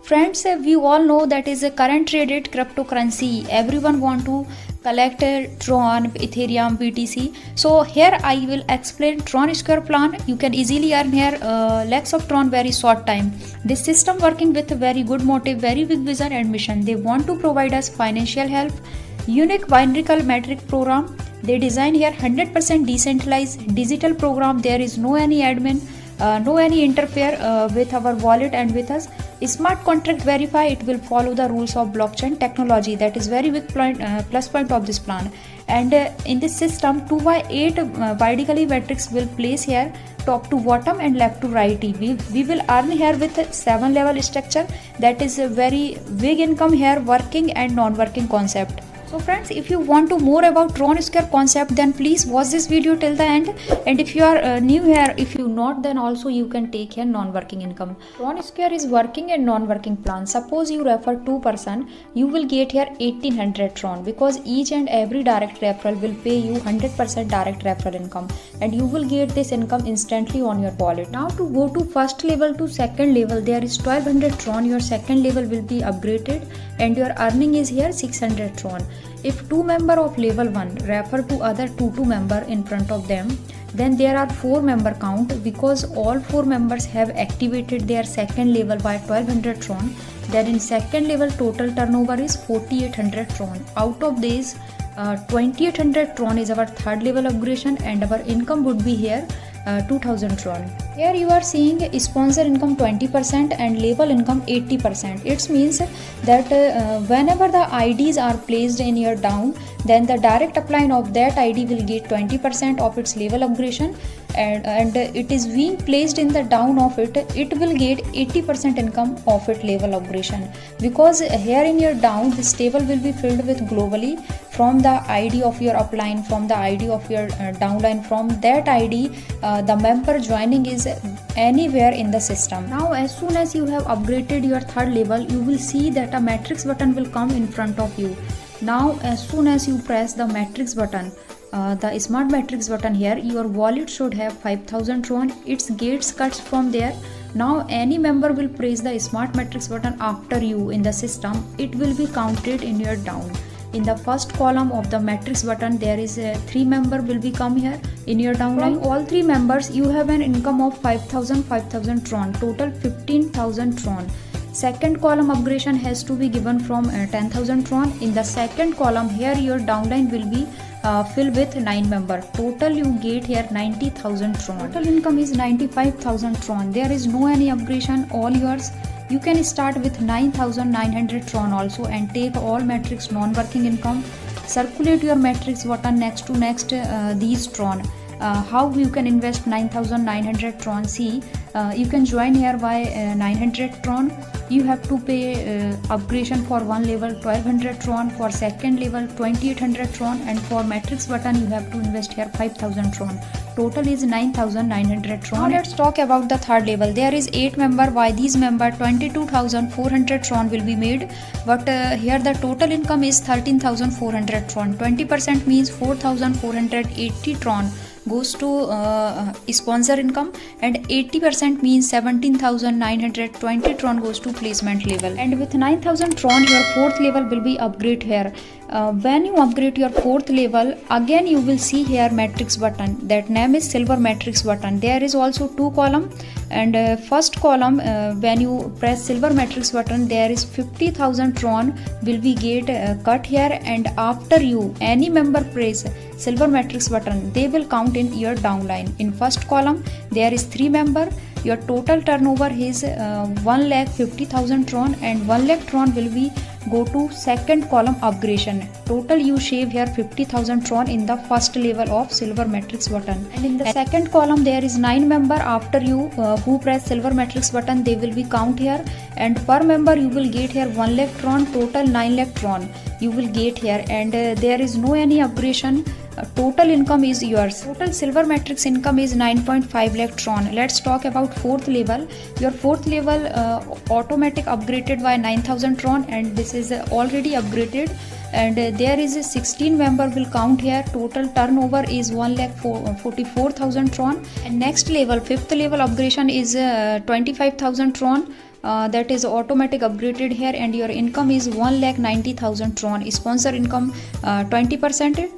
Friends, we all know that is a current traded cryptocurrency. Everyone want to collect Tron, Ethereum, BTC. So here I will explain Tron Square plan. You can easily earn here lakhs of Tron very short time. This system working with a very good motive, very big vision and mission. They want to provide us financial help, unique binary metric program. They design here 100% decentralized digital program. There is no any admin, no any interfere with our wallet and with us. Smart contract verify, it will follow the rules of blockchain technology. That is very big plus point of this plan. And in this system 2x8 vertically matrix will place here top to bottom and left to right. We will earn here with 7 level structure. That is a very big income here, working and non-working concept. So friends, if you want to more about Tron Square concept, then please watch this video till the end. And if you are new here, if you not, then also you can take here non-working income. Tron Square is working and non-working plan. Suppose you refer 2%, you will get here 1800 Tron, because each and every direct referral will pay you 100% direct referral income, and you will get this income instantly on your wallet. Now to go to first level to second level, there is 1200 Tron. Your second level will be upgraded and your earning is here 600 Tron. If 2 member of level 1 refer to other 2 member in front of them, then there are 4 member count, because all 4 members have activated their second level by 1200 Tron. Then in second level total turnover is 4800 Tron. Out of these 2800 Tron is our third level upgradation, and our income would be here 2000 Tron. Here you are seeing sponsor income 20% and level income 80%. It means that whenever the IDs are placed in your down, then the direct upline of that ID will get 20% of its level upgradation, and it is being placed in the down of it will get 80% income of its level upgradation, because here in your down this table will be filled with globally from the ID of your upline, from the ID of your downline. From that ID the member joining is anywhere in the system. Now as soon as you have upgraded your third level, you will see that a matrix button will come in front of you. Now as soon as you press the matrix button, the smart matrix button here, your wallet should have 5000 Tron. Its gates cuts from there. Now any member will press the smart matrix button after you in the system, it will be counted in your down. In the first column of the matrix button, there is a 3 member will be come here in your downline. From all 3 members you have an income of 5000 Tron, total 15000 Tron. Second column upgradation has to be given from 10,000 Tron. In the second column here your downline will be filled with 9 member. Total you get here 90,000 Tron. Total income is 95,000 Tron. There is no any upgradation, all yours. You can start with 9,900 Tron also and take all metrics non-working income. Circulate your metrics button next to these Tron. How you can invest 9,900 Tron? See, you can join here by 900 Tron. You have to pay upgradation for one level 1200 Tron, for second level 2800 Tron, and for matrix button you have to invest here 5000 Tron. Total is 9,900 Tron. Now let's talk about the third level. There is 8 member. Why these member 22,400 Tron will be made, but here the total income is 13,400 Tron. 20% means 4,480 Tron goes to sponsor income, and 80% means 17,920 Tron goes to placement level. And with 9,000 Tron your fourth level will be upgrade here. When you upgrade your fourth level, again you will see here matrix button. That name is silver matrix button. There is also 2 column, and first column when you press silver matrix button, there is 50,000 Tron will be get cut here, and after you any member press silver matrix button, they will count in your downline. In first column there is 3 member. Your total turnover is 1,50,000 Tron, and 1 lakh Tron will be go to second column upgradation. Total you shave here 50,000 Tron in the first level of silver matrix button. And in the second column there is 9 member. After you who press silver matrix button, they will be count here, and per member you will get here 1 lakh Tron. Total 9 lakh Tron you will get here, and there is no any upgradation. Total income is yours. Total silver matrix income is 9.5 lakh Tron. Let's talk about fourth level. Your fourth level automatic upgraded by 9,000 Tron, and this is already upgraded, and there is a 16 member will count here. Total turnover is 1,44,000 Tron. And next level, fifth level upgradation is 25,000 Tron. that is automatic upgraded here, and your income is 1,90,000 tron. Sponsor income 20%.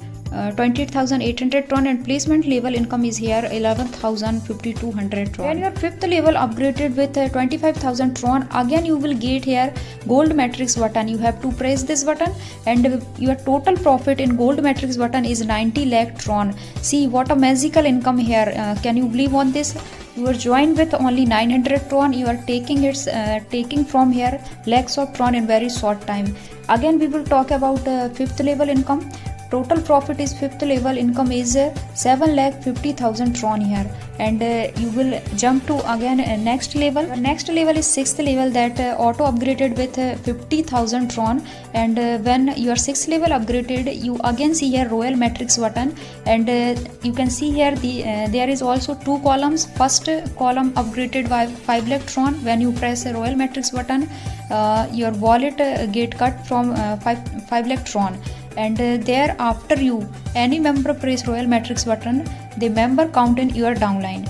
28,800 tron, and placement level income is here 11,5,200 tron. When your fifth level upgraded with 25,000 tron, again you will get here gold matrix button. You have to press this button, and your total profit in gold matrix button is 90 lakh tron. See what a magical income here. Can you believe on this? You are joined with only 900 tron. You are taking from here lakhs of tron in very short time. Again we will talk about fifth level income. Total profit is fifth level income is 7,50,000 tron here, and you will jump to again next level. Next level is sixth level, that auto upgraded with 50,000 tron, and when your sixth level upgraded, you again see here royal matrix button, and you can see here there is also two columns. First column upgraded by 5 lakh tron. When you press a royal matrix button, your wallet get cut from 5 lakh tron, and there after you any member press royal matrix button, the member count in your downline.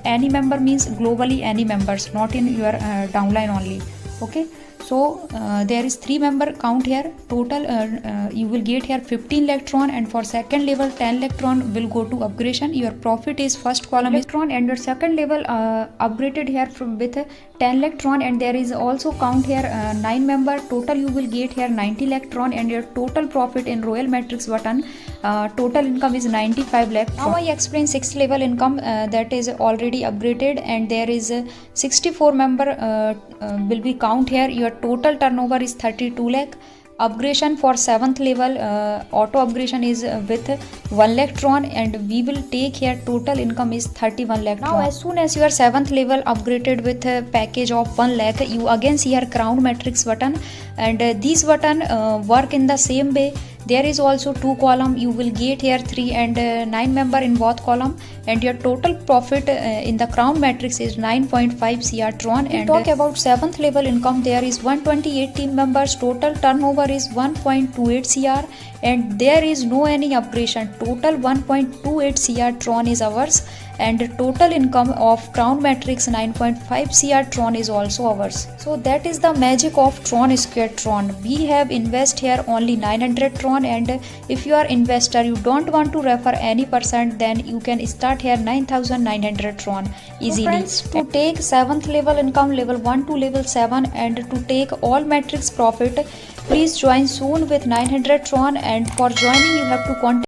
Any member means globally any members, not in your downline only. Okay, so there is 3 member count here. Total you will get here 15 lakh tron, and for second level 10 lakh tron will go to upgradation. Your profit is first column is tron, and your second level upgraded here from with 10 lakh tron, and there is also count here 9 member. Total you will get here 90 lakh tron, and your total profit in royal matrix button total income is 95 lakh tron. Now I explain sixth level income that is already upgraded, and there is 64 member will be count here. Your total turnover is 32 lakh. Upgradation for 7th level auto upgradation is with 1 lakh tron, and we will take here total income is 31 lakh tron. Now as soon as you are 7th level upgraded with a package of 1 lakh, you again see here crown matrix button, and these button work in the same way. There is also 2 column. You will get here 3 and 9 member in both column, and your total profit in the crown matrix is 9.5 cr tron. And talk about 7th level income, there is 128 team members. Total turnover is 1.28 cr, and there is no any upgradation. Total 1.28 cr tron is ours, and total income of crown matrix 9.5 cr tron is also ours. So that is the magic of tron square tron. We have invest here only 900 tron, and if you are investor, you don't want to refer any percent, then you can start here 9,900 tron easily. So friends, to take 7th level income level 1 to level 7, and to take all matrix profit, please join soon with 900 tron, and for joining you have to contact